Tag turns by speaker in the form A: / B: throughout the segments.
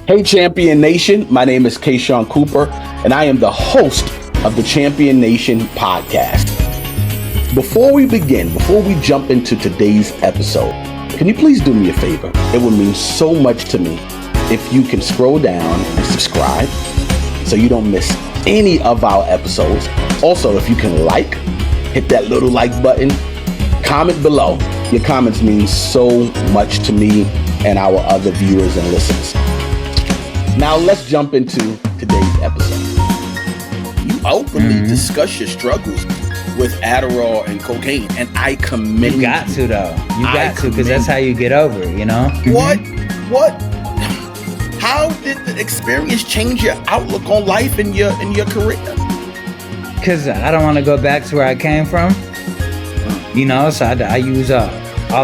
A: Hey, Champion Nation. My name is Kashaun Cooper, and I am the host of the Champion Nation podcast. Before we jump into today's episode, can you please do me a favor? It would mean so much to me if you can scroll down and subscribe so you don't miss any of our episodes. Also, if you can hit that little like button, comment below. Your comments mean so much to me and our other viewers and listeners. Now let's jump into today's episode. You openly discuss your struggles with Adderall and cocaine, and I commend you.
B: You got to, though. You got to, because that's how you get over it, you know?
A: What? How did the experience change your outlook on life and your career?
B: Because I don't want to go back to where I came from, you know, so I use all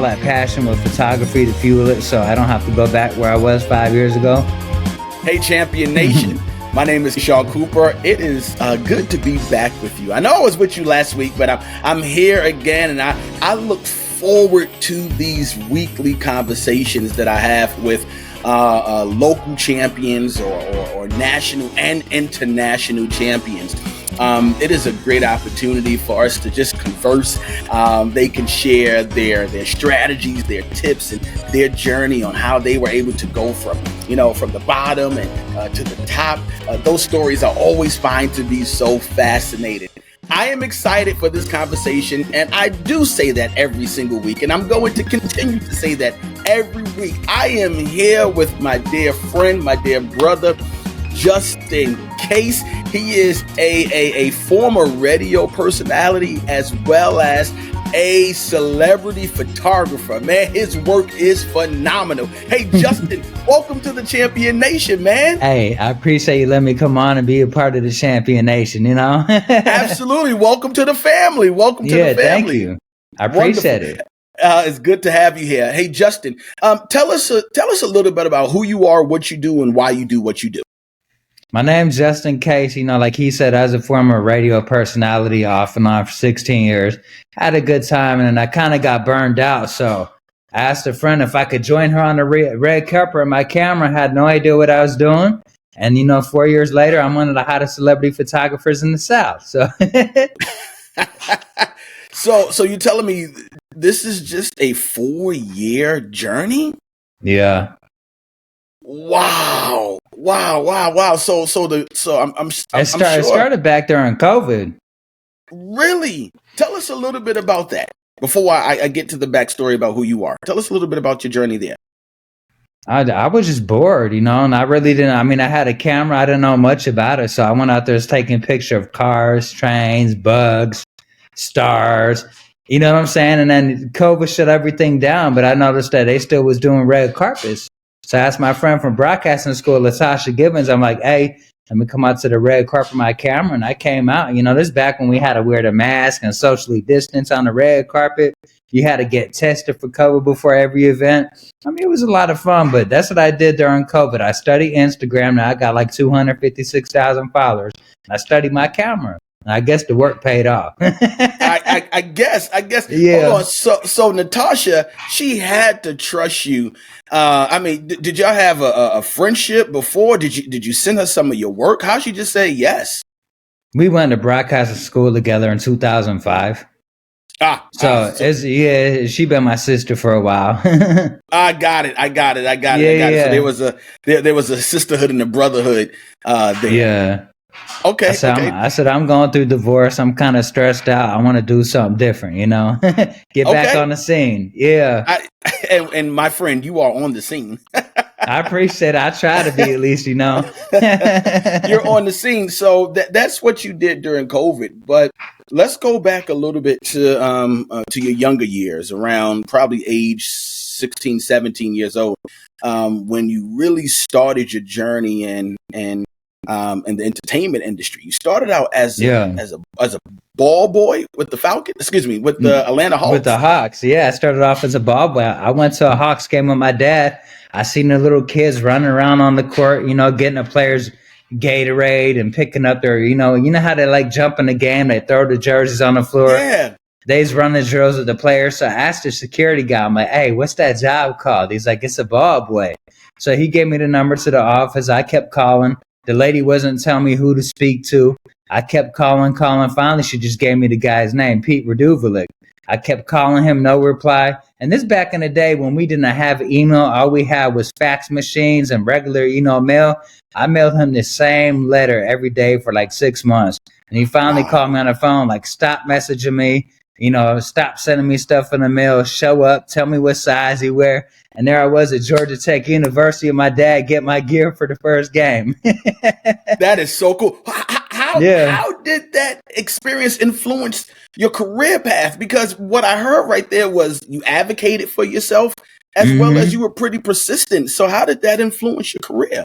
B: that passion with photography to fuel it, so I don't have to go back where I was 5 years ago.
A: Hey, Champion Nation. My name is Kashaun Cooper. It is good to be back with you. I know I was with you last week, but I'm here again, and I look forward to these weekly conversations that I have with local champions or national and international champions. It is a great opportunity for us to just converse. They can share their strategies, their tips, and their journey on how they were able to go from the bottom and to the top. Those stories I always find to be so fascinating. I am excited for this conversation, and I do say that every single week, and I'm going to continue to say that every week. I am here with my dear friend, my dear brother, Justin Kase. He is a former radio personality as well as a celebrity photographer. Man, his work is phenomenal. Hey, Justin, welcome to the Champion Nation, man.
B: Hey, I appreciate you letting me come on and be a part of the Champion Nation, you know?
A: Absolutely. Welcome to the family. Welcome to the family.
B: Thank you. I appreciate it.
A: It's good to have you here. Hey, Justin, tell us a little bit about who you are, what you do, and why you do what you do.
B: My name's Justin Kase. You know, like he said, I was a former radio personality off and on for 16 years. Had a good time, and then I kind of got burned out. So I asked a friend if I could join her on the red carpet, and my camera had no idea what I was doing. And, 4 years later, I'm one of the hottest celebrity photographers in the South. So,
A: so you're telling me this is just a 4-year journey?
B: Yeah.
A: Wow. So I'm
B: It started back during COVID.
A: Really? Tell us a little bit about that before I get to the backstory about who you are. Tell us a little bit about your journey there.
B: I was just bored, and I really didn't. I mean, I had a camera. I didn't know much about it. So I went out there taking pictures of cars, trains, bugs, stars. You know what I'm saying? And then COVID shut everything down. But I noticed that they still was doing red carpets. So I asked my friend from broadcasting school, Latasha Gibbons, I'm like, hey, let me come out to the red carpet with my camera. And I came out. This is back when we had to wear the mask and socially distance on the red carpet. You had to get tested for COVID before every event. I mean, it was a lot of fun, but that's what I did during COVID. I studied Instagram. Now I got like 256,000 followers. I studied my camera. And I guess the work paid off.
A: I guess.
B: Yeah.
A: Hold on. So Natasha, she had to trust you. I mean, did y'all have a friendship before? Did you send her some of your work? How'd she just say yes?
B: We went to broadcasting school together in 2005. She been my sister for a while.
A: I got it.
B: Yeah.
A: So there was a sisterhood and a brotherhood there.
B: Yeah.
A: Okay.
B: I said, I'm going through divorce. I'm kind of stressed out. I want to do something different, Get back on the scene. Yeah.
A: And my friend, you are on the scene.
B: I appreciate it. I try to be at least, You're
A: on the scene. So that's what you did during COVID. But let's go back a little bit to your younger years, around probably age 16, 17 years old, when you really started your journey in the entertainment industry. You started out as a ball boy with the with the Atlanta Hawks.
B: With the Hawks, yeah. I started off as a ball boy. I went to a Hawks game with my dad. I seen the little kids running around on the court, getting the players Gatorade and picking up their, you know how they like jump in the game. They throw the jerseys on the floor.
A: Yeah.
B: They's running drills with the players. So I asked the security guy, I'm like, hey, what's that job called? He's like, it's a ball boy. So he gave me the number to the office. I kept calling. The lady wasn't telling me who to speak to. I kept calling. Finally, she just gave me the guy's name, Pete Raduvalik. I kept calling him, no reply. And this back in the day when we didn't have email, all we had was fax machines and regular, mail. I mailed him the same letter every day for like 6 months. And he finally called me on the phone, like, stop messaging me, stop sending me stuff in the mail, show up, tell me what size you wear. And there I was at Georgia Tech University, and my dad get my gear for the first game.
A: That is so cool. How did that experience influence your career path? Because what I heard right there was you advocated for yourself as well as you were pretty persistent. So how did that influence your career?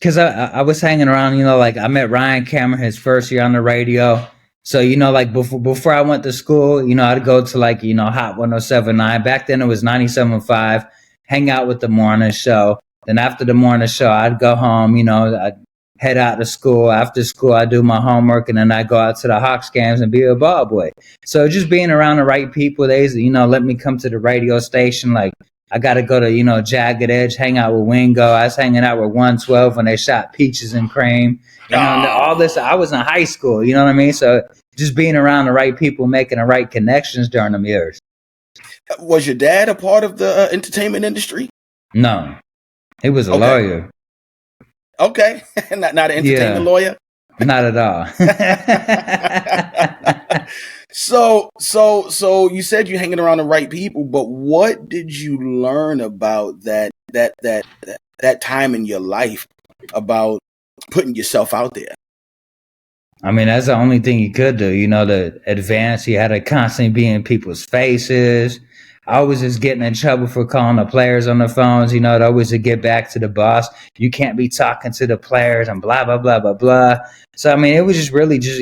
B: Because I was hanging around, like I met Ryan Cameron his first year on the radio. So, like before I went to school, I'd go to like, Hot 107.9. Back then it was 97.5, hang out with the morning show. Then after the morning show, I'd go home, I'd head out to school. After school, I do my homework, and then I go out to the Hawks games and be a ball boy. So just being around the right people, they, let me come to the radio station. Like I got to go to, Jagged Edge, hang out with Wingo. I was hanging out with 112 when they shot Peaches and Cream. All this, I was in high school, you know what I mean? So just being around the right people, making the right connections during them years.
A: Was your dad a part of the entertainment industry?
B: No, he was a lawyer.
A: Okay, not an entertainment lawyer.
B: Not at all.
A: So you said you're hanging around the right people, but what did you learn about that time in your life about putting yourself out there?
B: I mean, that's the only thing you could do, to advance. You had to constantly be in people's faces. I was just getting in trouble for calling the players on the phones, to always to get back to the boss. You can't be talking to the players and blah, blah, blah, blah, blah. So, I mean, it was just really just,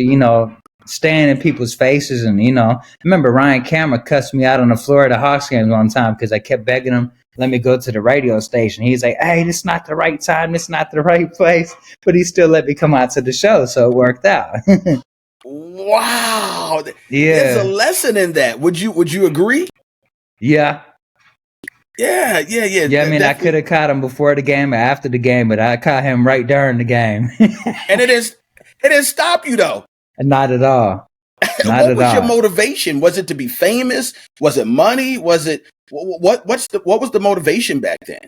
B: staying in people's faces. And, I remember Ryan Cameron cussed me out on the floor of the Hawks games one time because I kept begging him, let me go to the radio station. He's like, hey, this is not the right time. This is not the right place. But he still let me come out to the show. So it worked out.
A: Wow.
B: Yeah.
A: There's a lesson in that. Would you agree?
B: Yeah.
A: Yeah.
B: Yeah, I mean, I could have caught him before the game or after the game, but I caught him right during the game.
A: And it didn't stop you though.
B: Not at all.
A: What was your motivation? Was it to be famous? Was it money? Was it what was the motivation back then?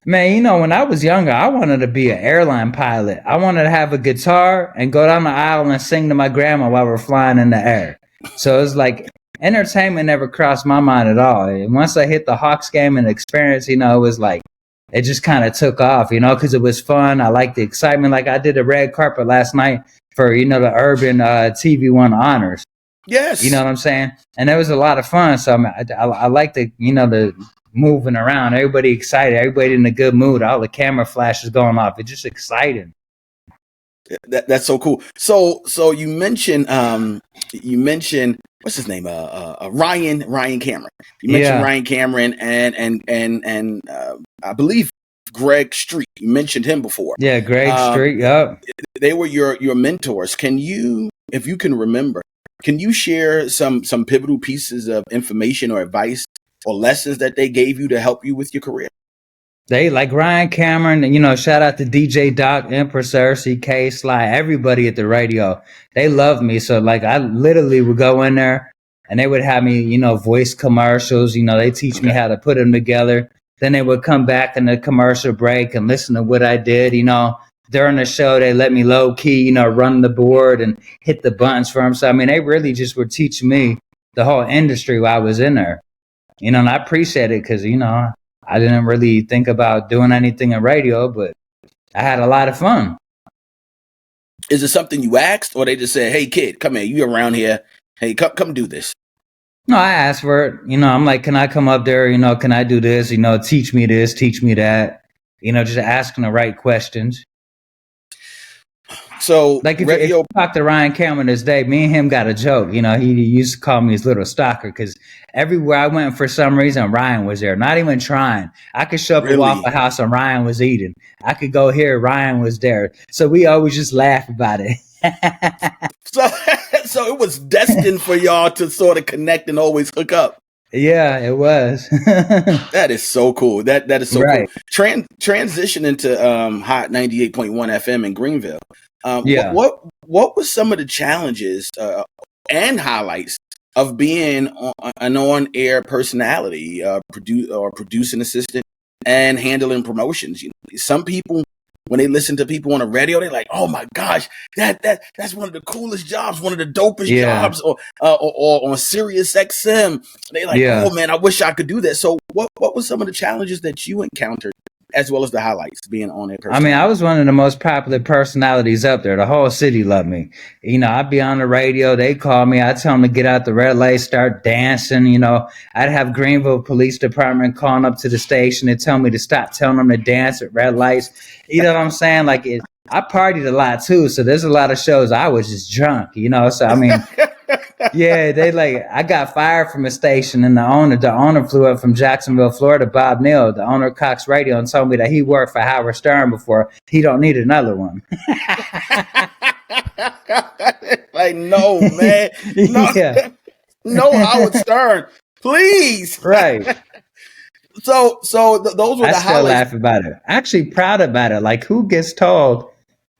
B: Man, when I was younger, I wanted to be an airline pilot. I wanted to have a guitar and go down the aisle and sing to my grandma while we're flying in the air. So it's like entertainment never crossed my mind at all. And once I hit the Hawks game and experience, it was like it just kind of took off, because it was fun. I liked the excitement. Like I did a red carpet last night for, the Urban TV1 honors.
A: Yes.
B: You know what I'm saying? And it was a lot of fun. So I like the, the moving around, everybody excited, everybody in a good mood, all the camera flashes going off. It's just exciting.
A: That's so cool. So you mentioned what's his name? Ryan Cameron. You mentioned Ryan Cameron and I believe Greg Street. You mentioned him before.
B: Yeah, Greg Street. Yep.
A: They were your mentors. Can you, if you can remember, can you share some pivotal pieces of information or advice or lessons that they gave you to help you with your career?
B: They like Ryan Cameron, shout out to DJ Doc, Empress, RCK, Sly, everybody at the radio. They love me. So like I literally would go in there and they would have me, voice commercials. They teach me how to put them together. Then they would come back in the commercial break and listen to what I did. During the show, they let me low key, run the board and hit the buttons for them. So, I mean, they really just were teaching me the whole industry while I was in there. And I appreciate it because, I didn't really think about doing anything in radio, but I had a lot of fun.
A: Is it something you asked or they just said, hey, kid, come here, you around here. Hey, come do this.
B: No, I asked for it. I'm like, can I come up there? Can I do this? Teach me this, teach me that. Just asking the right questions.
A: So,
B: like if you talk to Ryan Cameron this day, me and him got a joke. He used to call me his little stalker because everywhere I went, for some reason, Ryan was there. Not even trying. I could show up at Waffle House and Ryan was eating. I could go here, Ryan was there. So we always just laugh about it.
A: So, so it was destined for y'all to sort of connect and always hook up.
B: Yeah, it was.
A: That is so cool. That is so cool.
B: Right.
A: Transition into Hot 98.1 FM in Greenville.
B: Yeah.
A: What was some of the challenges and highlights of being an on-air personality, producing assistant, and handling promotions? You know, some people, when they listen to people on the radio, they're like, "Oh my gosh, that's one of the coolest jobs, one of the dopest jobs," or on Sirius XM, they like, "Oh man, I wish I could do that." So, what was some of the challenges that you encountered, as well as the highlights being on air?
B: I mean, I was one of the most popular personalities up there. The whole city loved me. You know, I'd be on the radio. They call me. I'd tell them to get out the red light, start dancing. You know, I'd have Greenville Police Department calling up to the station and tell me to stop telling them to dance at red lights. You know what I'm saying? Like, I partied a lot too. So there's a lot of shows I was just drunk, you know? So, I mean, yeah, I got fired from a station, and the owner flew up from Jacksonville, Florida, Bob Neal, the owner of Cox Radio, and told me that he worked for Howard Stern before. He don't need another one.
A: Like, no, man. No,
B: Yeah.
A: no Howard Stern, please.
B: Right.
A: So those were the
B: I still
A: highlights.
B: laugh about it. Actually proud about it. Like, who gets told,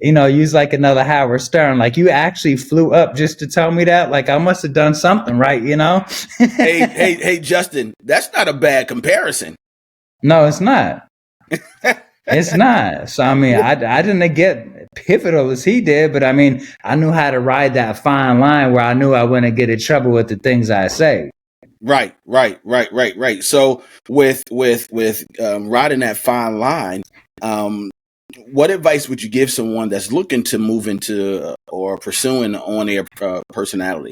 B: you know, use like another Howard Stern? Like, you actually flew up just to tell me that? Like, I must have done something right, you know?
A: Hey, Justin, that's not a bad comparison.
B: No, it's not. It's not. So, I mean, I didn't get pivotal as he did, but I mean, I knew how to ride that fine line where I knew I wouldn't get in trouble with the things I say.
A: Right. So with riding that fine line, what advice would you give someone that's looking to move into or pursuing on-air personality?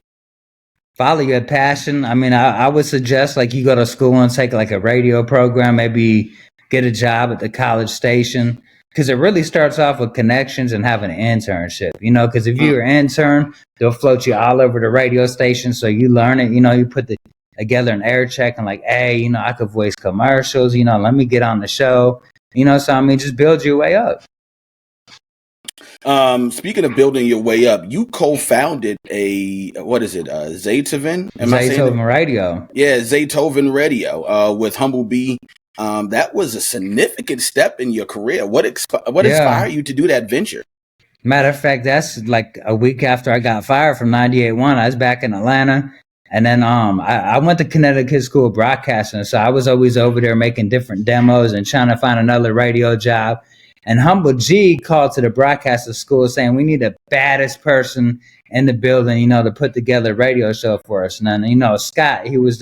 B: Follow your passion. I mean, I would suggest like you go to school and take like a radio program, maybe get a job at the college station, because it really starts off with connections and having an internship, you know, because if you're an intern, they'll float you all over the radio station. So you learn it, you know, you put together an air check and like, hey, you know, I could voice commercials, you know, let me get on the show, you know, so I mean, just build your way up.
A: Speaking of building your way up, you co-founded Zaytoven?
B: Zaytoven Radio.
A: Yeah, Zaytoven Radio with Humble B. That was a significant step in your career. What inspired you to do that venture?
B: Matter of fact, that's like a week after I got fired from 98.1. I was back in Atlanta. And then I went to Connecticut School of Broadcasting. So I was always over there making different demos and trying to find another radio job. And Humble G called to the broadcaster school saying, we need the baddest person in the building, you know, to put together a radio show for us. And then, you know, Scott, he was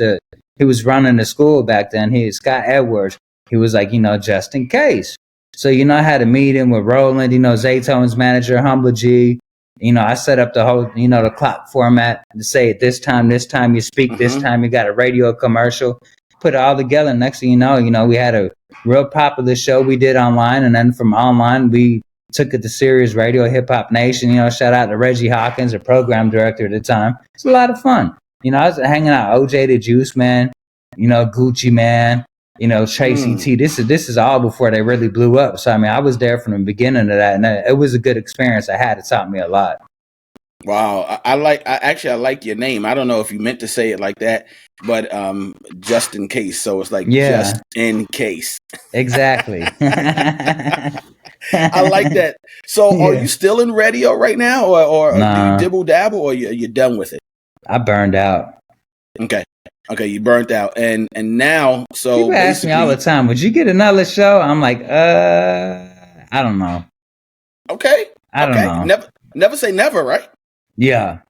B: running the school back then. Scott Edwards. He was like, you know, Justin Kase. So, you know, I had a meeting with Roland, you know, Zaytoven's manager, Humble G. You know, I set up the whole, you know, the clock format to say at this time you speak, this time you got a radio commercial, put it all together. Next thing you know, we had a real popular show we did online. And then from online, we took it to Sirius Radio, Hip Hop Nation. You know, shout out to Reggie Hawkins, the program director at the time. It's a lot of fun. You know, I was hanging out OJ the Juice Man, you know, Gucci Man, you know, Tracy T. This is all before they really blew up. So, I mean, I was there from the beginning of that, and it was a good experience I had. It taught me a lot.
A: Wow. I like your name. I don't know if you meant to say it like that, but Justin Kase. So it's like just in case.
B: Exactly.
A: I like that. So are you still in radio right now, or do you dibble dabble, or you're done with it?
B: I burned out.
A: Okay, you burnt out, and now so
B: people ask me all the time, would you get another show? I'm like, I don't know.
A: Okay,
B: I don't know.
A: Never say never, right?
B: Yeah.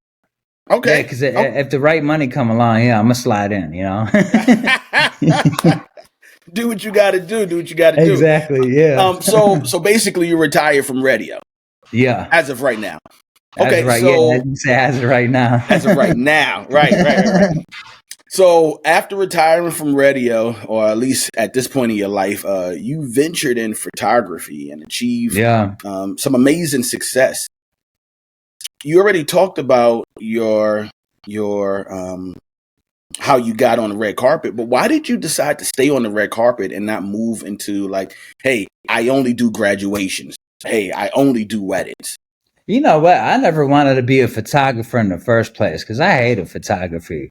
A: Okay.
B: Yeah, because if the right money come along, I'm gonna slide in. You know.
A: Do what you got to do. Do what you got to do.
B: Exactly. Yeah.
A: So basically, you retired from radio.
B: Yeah.
A: As of right now.
B: Okay. Right. So as you say, as of right now.
A: As of right now. Right. So after retiring from radio, or at least at this point in your life, you ventured in photography and achieved some amazing success. You already talked about your how you got on the red carpet, but why did you decide to stay on the red carpet and not move into like, hey, I only do graduations. Hey, I only do weddings.
B: You know what? I never wanted to be a photographer in the first place because I hated photography.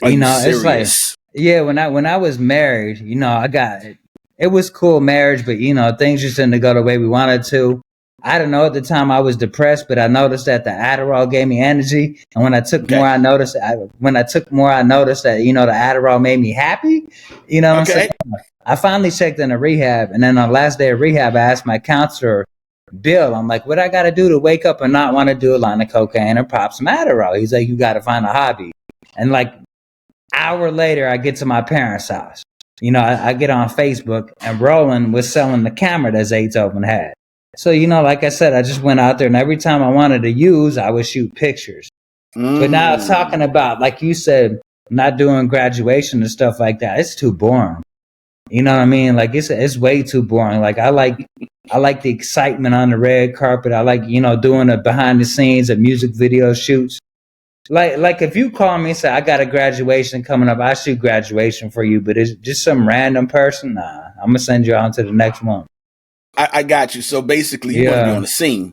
A: Are
B: You
A: you
B: know, it's like,
A: serious?
B: yeah, when I was married, you know, I got it. It was cool marriage, but you know, things just didn't go the way we wanted to. I don't know. At the time, I was depressed, but I noticed that the Adderall gave me energy, and when I took more,
A: Okay.
B: I noticed that you know the Adderall made me happy. You know what I'm saying?
A: Okay.
B: I finally checked into rehab, and then on the last day of rehab, I asked my counselor, Bill, I'm like, what I got to do to wake up and not want to do a line of cocaine or pop some Adderall? He's like, you got to find a hobby. And like hour later, I get to my parents' house. You know, I get on Facebook and Roland was selling the camera that Zaytoven had. So, you know, like I said, I just went out there and every time I wanted to use, I would shoot pictures. But now talking
A: Mm.
B: about, like you said, not doing graduation and stuff like that, it's too boring. You know what I mean? Like it's way too boring. Like I like the excitement on the red carpet. I like, you know, doing the behind the scenes of music video shoots. Like if you call me and say I got a graduation coming up, I shoot graduation for you, but it's just some random person, nah. I'm gonna send you on to the next one.
A: I got you. So basically, you want to be on
B: Yeah.
A: the scene.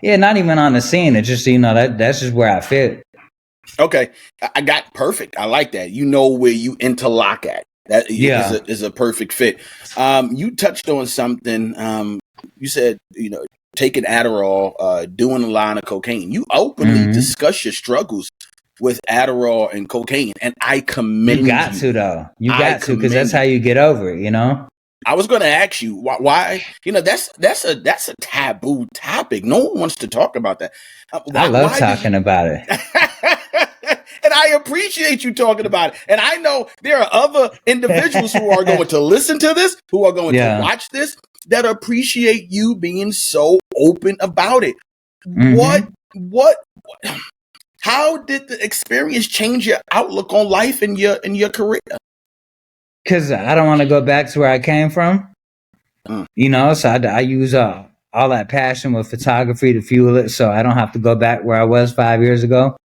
B: Yeah, not even on the scene. It's just, you know, that's just where I fit.
A: Okay, I got perfect. I like that. You know where you interlock at. That
B: Yeah.
A: is a perfect fit. You touched on something. You said taking Adderall, doing a line of cocaine. You openly
B: Hmm.
A: discuss your struggles with Adderall and cocaine, and I
B: You
A: commend
B: got to
A: you.
B: though. You
A: I
B: got to, because that's
A: commend
B: how
A: you.
B: you get over it, you know?
A: I was going to ask you why. That's a taboo topic. No one wants to talk about that.
B: I love
A: Why do you?
B: talking about it.
A: And I appreciate you talking about it. And I know there are other individuals who are going to listen to this, who are going to
B: Yeah.
A: watch this, that appreciate you being so open about it.
B: Hmm.
A: What how did the experience change your outlook on life and your career?
B: Because I don't want to go back to where I came from,
A: Mm.
B: you know? So I use all that passion with photography to fuel it so I don't have to go back where I was 5 years ago.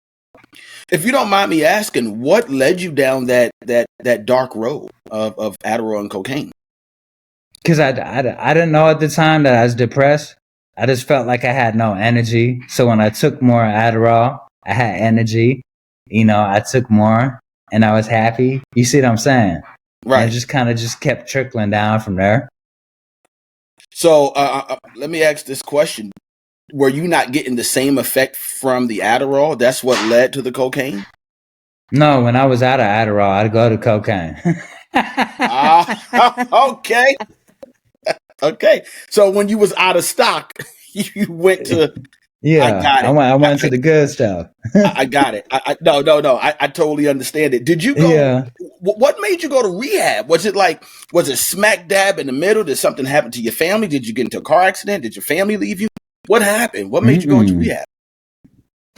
A: If you don't mind me asking, what led you down that dark road of Adderall and cocaine?
B: Because I didn't know at the time that I was depressed. I just felt like I had no energy. So when I took more Adderall, I had energy. You know, I took more and I was happy. You see what I'm saying? And it
A: Right.
B: just kind of just kept trickling down from there.
A: So let me ask this question: were you not getting the same effect from the Adderall? That's what led to the cocaine?
B: No, when I was out of Adderall, I'd go to cocaine.
A: Okay. Okay. So when you was out of stock, you went to, I
B: Yeah,
A: got
B: I
A: it.
B: went. I
A: I,
B: went to the good stuff.
A: I got it. No. I totally understand it. Did you go,
B: Yeah.
A: what made you go to rehab? Was it smack dab in the middle? Did something happen to your family? Did you get into a car accident? Did your family leave you? What happened? What made you go into
B: Mm-mm.
A: rehab?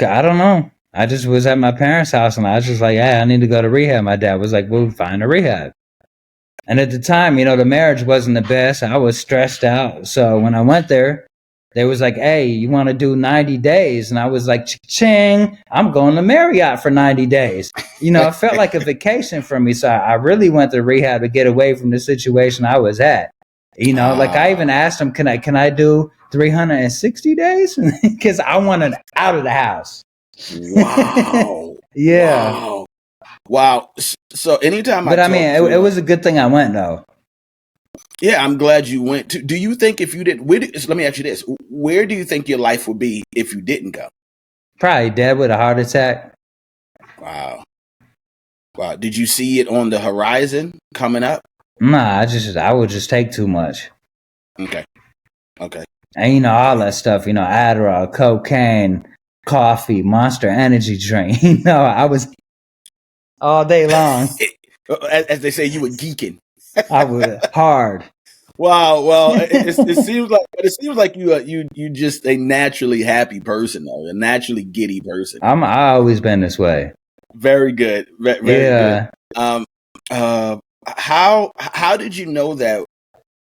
B: I don't know. I just was at my parents' house and I was just like, "Hey, I need to go to rehab." My dad was like, "Well, find a rehab." And at the time, you know, the marriage wasn't the best. I was stressed out. So when I went there, they was like, "Hey, you want to do 90 days?" And I was like, "Ching, I'm going to Marriott for 90 days." You know, it felt like a vacation for me. So I really went to rehab to get away from the situation I was at. You know, like I even
A: Ah,
B: asked them, "Can I do 360 days?" Because I wanted out of the house.
A: wow.
B: Yeah.
A: Wow. Wow. So anytime I
B: But I mean,
A: talk
B: it
A: to,
B: was a good thing I went though.
A: yeah, I'm glad you went to, do you think if you didn't, let me ask you this, where do you think your life would be if you didn't go?
B: Probably dead with a heart attack.
A: Wow. Wow. Did you see it on the horizon coming up?
B: Nah, I would just take too much.
A: Okay. Okay.
B: And you know, all
A: Okay.
B: that stuff, you know, Adderall, cocaine, coffee, monster energy drink. You know, I was all day long.
A: As they say, you were geeking.
B: I was hard.
A: Wow. Well, it seems like you just a naturally happy person, though, a naturally giddy person.
B: I always been this way.
A: Very good. Very good.
B: Yeah.
A: Um, uh, how did you know that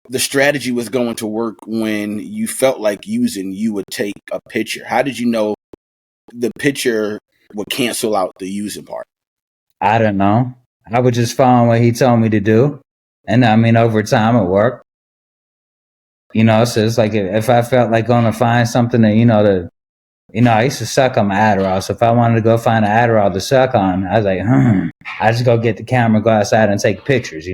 A: the strategy was going to work when you felt like using? You would take a picture. How did you know the picture would cancel out the using part?
B: I don't know. I would just follow what he told me to do. And I mean, over time it worked. So it's like if I felt like going to find something that, I used to suck on my Adderall. So if I wanted to go find an Adderall to suck on, I was like, I just go get the camera, go outside and take pictures,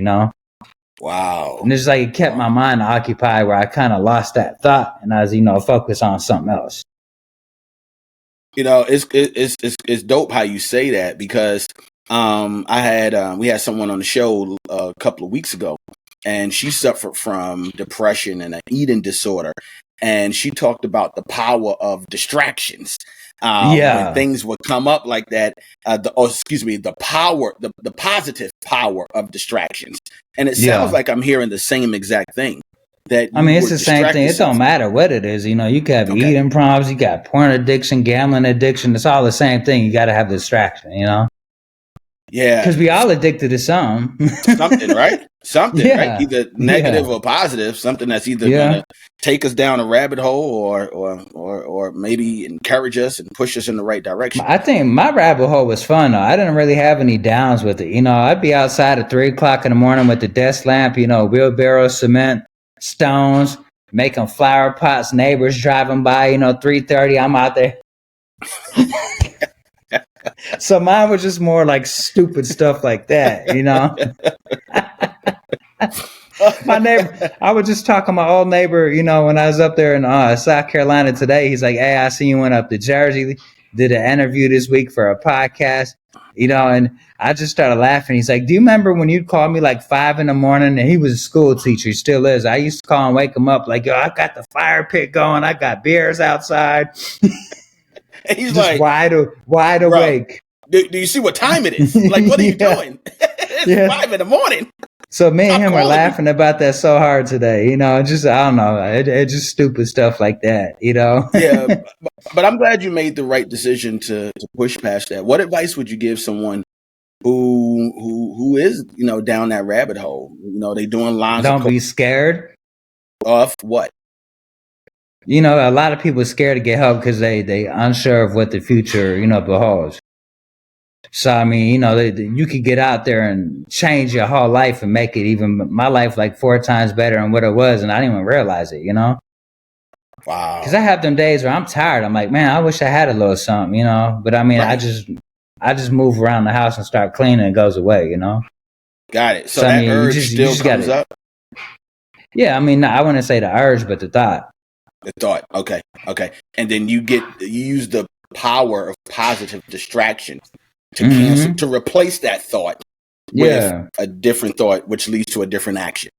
A: Wow.
B: And it's like it kept my mind occupied where I kind of lost that thought and I was, focused on something else.
A: It's dope how you say that because we had someone on the show a couple of weeks ago, and she suffered from depression and an eating disorder, and she talked about the power of distractions. When things would come up like that, the positive power of distractions, and it sounds like I'm hearing the same exact thing.
B: It's the same thing. It don't matter what it is. You could have eating problems, you got porn addiction, gambling addiction. It's all the same thing. You got to have distraction, Yeah. Because we all addicted to something.
A: Something, right? Something, right? Either negative or positive. Something that's either going to take us down a rabbit hole or maybe encourage us and push us in the right direction.
B: I think my rabbit hole was fun, though. I didn't really have any downs with it. I'd be outside at 3:00 in the morning with the desk lamp, wheelbarrow, cement, stones, making flower pots, neighbors driving by, 3:30, I'm out there. So mine was just more like stupid stuff like that, My neighbor, I was just talking to my old neighbor, when I was up there in South Carolina today. He's like, hey, I see you went up to Jersey, did an interview this week for a podcast, and I just started laughing. He's like, do you remember when you'd call me like 5 a.m? And he was a school teacher. He still is. I used to call and wake him up like, yo, I got the fire pit going. I got beers outside.
A: And he's
B: just
A: like,
B: wide awake.
A: Do you see what time it is? Like, what are you doing? It's 5 a.m.
B: So me and him are laughing about that so hard today. Just, I don't know. It's just stupid stuff like that,
A: Yeah. But I'm glad you made the right decision to push past that. What advice would you give someone who is, down that rabbit hole? They doing lines.
B: Don't be scared.
A: Of what?
B: A lot of people are scared to get help because they unsure of what the future, beholds. So, you could get out there and change your whole life and make it even my life like 4 times better than what it was. And I didn't even realize it,
A: Wow.
B: Because I have them days where I'm tired. I'm like, man, I wish I had a little something, But right. I just move around the house and start cleaning and it goes away,
A: Got it. So that urge still comes up?
B: Yeah, I wouldn't say the urge, but the thought.
A: The thought. Okay. And then you use the power of positive distraction to cancel, to replace that thought with a different thought, which leads to a different action.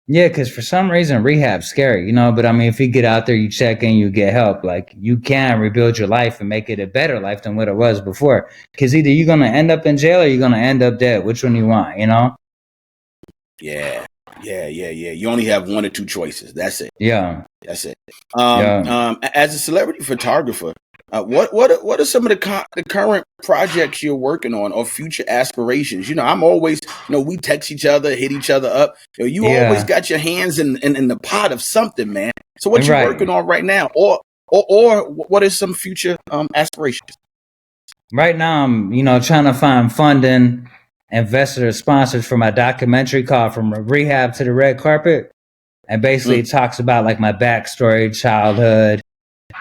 B: Yeah, because for some reason rehab's scary, But if you get out there, you check in, you get help. Like you can rebuild your life and make it a better life than what it was before. Because either you're gonna end up in jail or you're gonna end up dead. Which one you want,
A: Yeah. You only have 1 or 2 choices. That's it.
B: Yeah.
A: That's it. As a celebrity photographer, what are some of the current projects you're working on or future aspirations? I'm always, we text each other, hit each other up. You always got your hands in the pot of something, man. So what you working on right now, or what is some future aspirations?
B: Right now, I'm trying to find funding, investors, sponsors for my documentary called From Rehab to the Red Carpet. And basically it talks about like my backstory, childhood,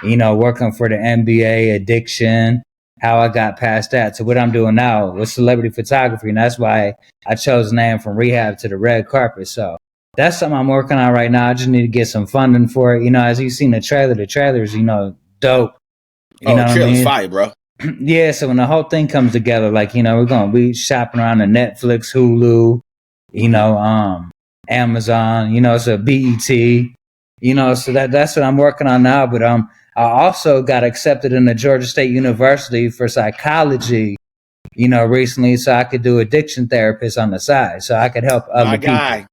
B: working for the NBA, addiction, how I got past that to what I'm doing now with celebrity photography. And that's why I chose the name From Rehab to the Red Carpet. So that's something I'm working on right now. I just need to get some funding for it. As you've seen the trailer's, dope.
A: The trailer's fire, bro.
B: Yeah, so when the whole thing comes together, like, we're going to be shopping around the Netflix, Hulu, Amazon, so BET, so that's what I'm working on now. But I also got accepted into Georgia State University for psychology, recently, so I could do addiction therapist on the side, so I could help other people.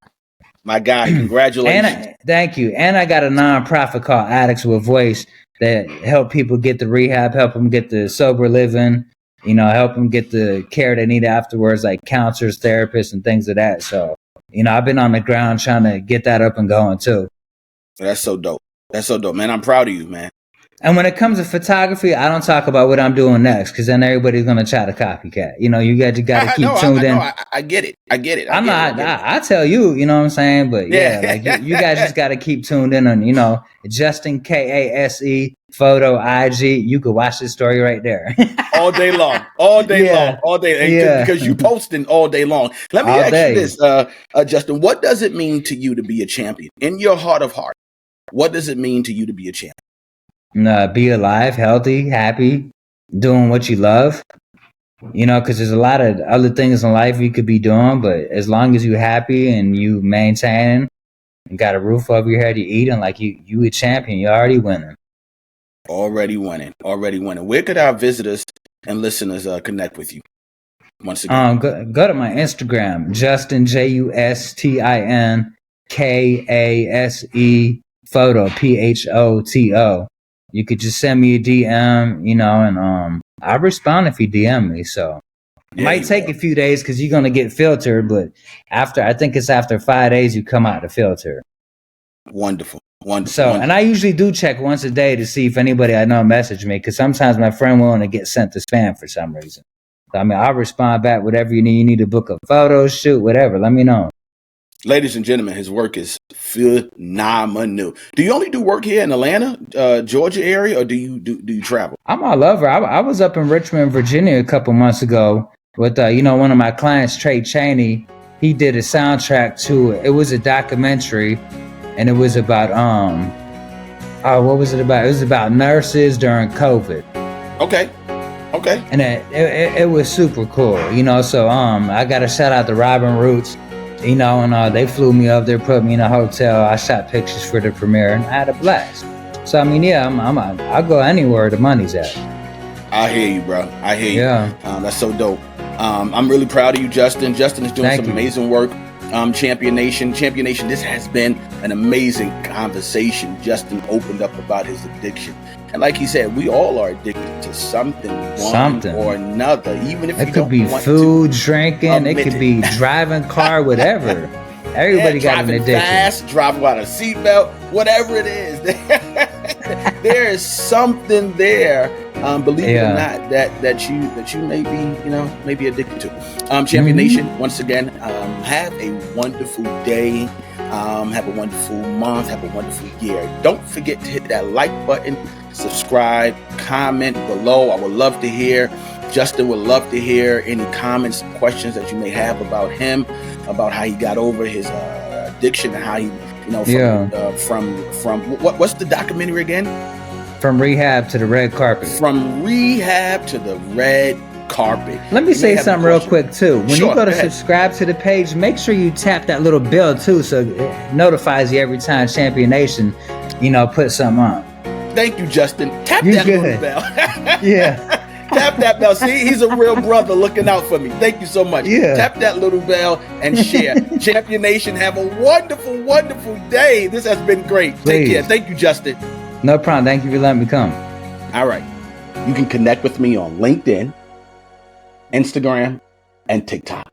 A: My guy, congratulations.
B: Thank you. And I got a nonprofit called Addicts with Voice that help people get the rehab, help them get the sober living, help them get the care they need afterwards, like counselors, therapists, and things of that. So, I've been on the ground trying to get that up and going too.
A: That's so dope. Man. I'm proud of you, man.
B: And when it comes to photography, I don't talk about what I'm doing next because then everybody's gonna try to copycat. You know, you got to keep tuned in.
A: I get it.
B: I tell you, you know what I'm saying? But like you guys just got to keep tuned in on, Justin Kase photo IG. You could watch this story right there.
A: all day long, because you posting all day long. Let me ask you this, Justin. What does it mean to you to be a champion? In your heart of heart, what does it mean to you to be a champion?
B: Be alive, healthy, happy, doing what you love. Because there's a lot of other things in life you could be doing, but as long as you're happy and you maintain and got a roof over your head, you eating like you a champion. You're already winning. Already winning.
A: Where could our visitors and listeners connect with you? Once again,
B: go to my Instagram, Justin JUSTIN KASE photo PHOTO. You could just send me a DM, and I respond if you DM me. So it might take a few days because you're gonna get filtered, but I think it's after 5 days you come out the filter.
A: Wonderful.
B: So, and I usually do check once a day to see if anybody I know message me, because sometimes my friend will want to get sent to spam for some reason. So, I'll respond back whatever you need. You need to book a photo shoot, whatever. Let me know.
A: Ladies and gentlemen, his work is phenomenal. Do you only do work here in Atlanta, Georgia area, or do you travel?
B: I'm all over. I was up in Richmond, Virginia a couple months ago with one of my clients, Trey Chaney. He did a soundtrack to it. It was a documentary, and it was about what was it about? It was about nurses during COVID.
A: Okay.
B: And it was super cool, So I got to shout out to Robin Roots. And they flew me up there, put me in a hotel. I shot pictures for the premiere, and I had a blast. So I'll go anywhere the money's at.
A: I hear you, bro. I hear you.
B: Yeah,
A: that's so dope. I'm really proud of you, Justin. Justin is doing amazing work. Champion Nation. This has been an amazing conversation. Justin opened up about his addiction. And like he said, we all are addicted to something or another. Even if
B: it could be food, drinking, it could be driving car, whatever. Everybody got an addiction.
A: Fast, driving without a seatbelt, whatever it is. There is something there. Believe it or not, that you may be addicted to. Champion Nation, once again, have a wonderful day. Have a wonderful month. Have a wonderful year. Don't forget to hit that like button, subscribe, comment below. I would love to hear. Justin would love to hear any comments, questions that you may have about him, about how he got over his addiction and how he, from what's the documentary again?
B: From rehab to the red carpet.
A: From rehab to the red carpet.
B: Let me say something real quick too. When you go to subscribe to the page, make sure you tap that little bell too, so it notifies you every time Champion Nation, put something on.
A: Thank you, Justin. Tap that little bell.
B: Yeah.
A: Tap that bell. See, he's a real brother looking out for me. Thank you so much.
B: Yeah.
A: Tap that little bell and share. Champion Nation, have a wonderful, wonderful day. This has been great. Take care. Thank you, Justin.
B: No problem. Thank you for letting me come.
A: All right. You can connect with me on LinkedIn, Instagram, and TikTok.